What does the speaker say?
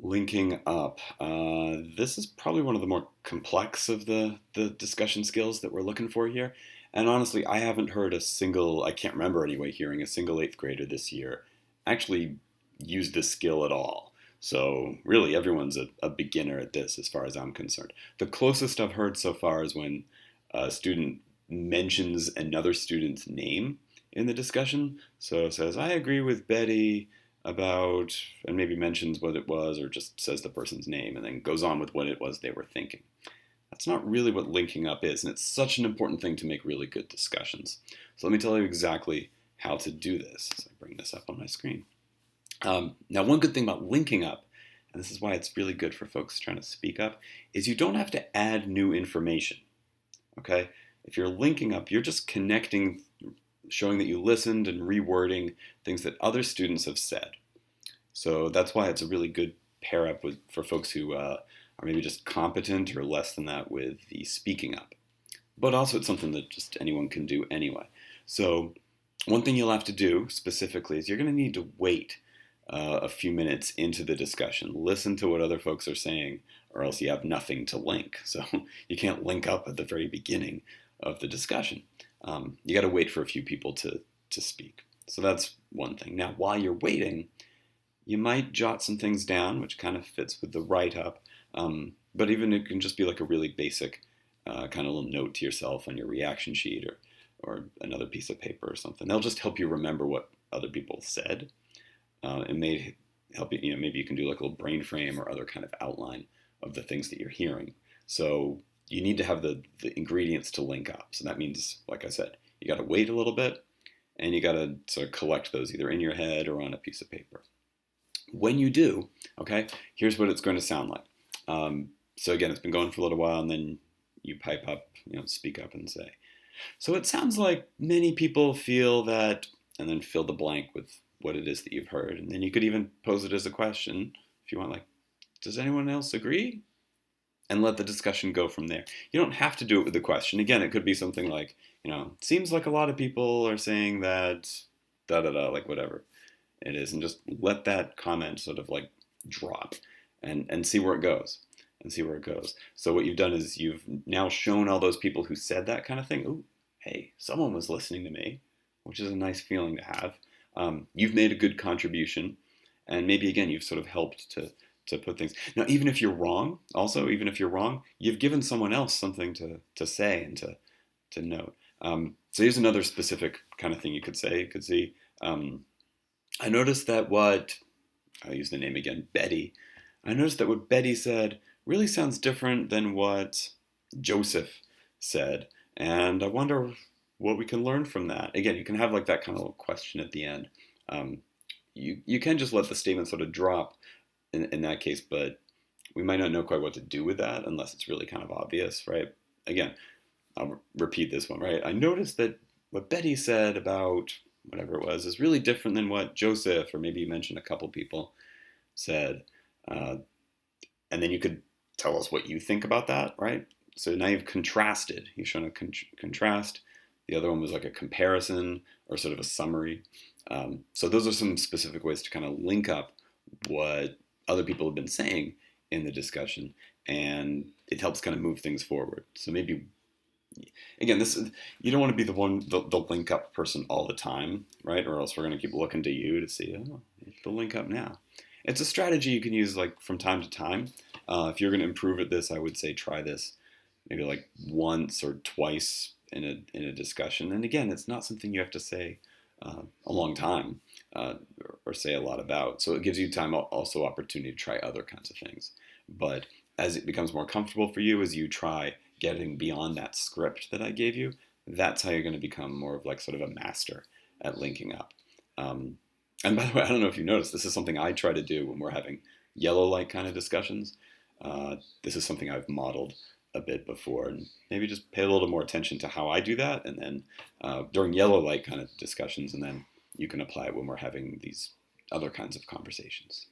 Linking up. This is probably one of the more complex of the discussion skills that we're looking for here. And honestly, I haven't heard a single, I can't remember anyway, hearing a single eighth grader this year actually use this skill at all. So really, everyone's a beginner at this as far as I'm concerned. The closest I've heard so far is when a student mentions another student's name in the discussion. So it says, I agree with Betty about, and maybe mentions what it was or just says the person's name and then goes on with what it was they were thinking. That's not really what linking up is, and it's such an important thing to make really good discussions. So let me tell you exactly how to do this. So I bring this up on my screen. Now, one good thing about linking up, and this is why it's really good for folks trying to speak up, is you don't have to add new information. Okay? If you're linking up, you're just connecting, showing that you listened and rewording things that other students have said. So that's why it's a really good pair up for folks who are maybe just competent or less than that with the speaking up. But also it's something that just anyone can do anyway. So one thing you'll have to do specifically is you're going to need to wait a few minutes into the discussion. Listen to what other folks are saying, or else you have nothing to link. So you can't link up at the very beginning of the discussion. You got to wait for a few people to speak. So that's one thing. Now, while you're waiting, you might jot some things down, which kind of fits with the write-up. But even it can just be like a really basic kind of little note to yourself on your reaction sheet or another piece of paper or something. They'll just help you remember what other people said. It may help you, maybe you can do like a little brain frame or other kind of outline of the things that you're hearing. So you need to have the ingredients to link up. So that means, like I said, you got to wait a little bit and you got to sort of collect those either in your head or on a piece of paper. When you do, okay, here's what it's going to sound like. So again, it's been going for a little while and then you pipe up, speak up and say, so it sounds like many people feel that, and then fill the blank with what it is that you've heard. And then you could even pose it as a question if you want, like, does anyone else agree? And let the discussion go from there. You don't have to do it with the question. Again, it could be something like, seems like a lot of people are saying that da da da, like whatever it is, and just let that comment sort of like drop and see where it goes. And see where it goes. So what you've done is you've now shown all those people who said that kind of thing, ooh, hey, someone was listening to me, which is a nice feeling to have. You've made a good contribution, and maybe again you've sort of helped to put things. Now, even if you're wrong, you've given someone else something to say and to note. So here's another specific kind of thing you could say. You could see, I noticed that I'll use the name again, Betty. I noticed that what Betty said really sounds different than what Joseph said, and I wonder what we can learn from that. Again, you can have like that kind of little question at the end. You can just let the statement sort of drop in that case, but we might not know quite what to do with that unless it's really kind of obvious, right? Again, I'll repeat this one, right? I noticed that what Betty said about whatever it was is really different than what Joseph, or maybe you mentioned a couple people, said. And then you could tell us what you think about that, right? So now you've contrasted. You've shown a contrast. The other one was like a comparison or sort of a summary. So those are some specific ways to kind of link up what other people have been saying in the discussion, and it helps kind of move things forward. So maybe, again, you don't want to be the link up person all the time, right? Or else we're going to keep looking to you to see, oh, the link up now. It's a strategy you can use like from time to time. If you're going to improve at this, I would say try this maybe like once or twice in a discussion. And again, it's not something you have to say a long time or say a lot about. So it gives you time, also opportunity to try other kinds of things. But as it becomes more comfortable for you, as you try getting beyond that script that I gave you, that's how you're going to become more of like sort of a master at linking up. And by the way, I don't know if you noticed, this is something I try to do when we're having yellow light kind of discussions. This is something I've modeled a bit before, and maybe just pay a little more attention to how I do that, and then during yellow light kind of discussions, and then you can apply it when we're having these other kinds of conversations.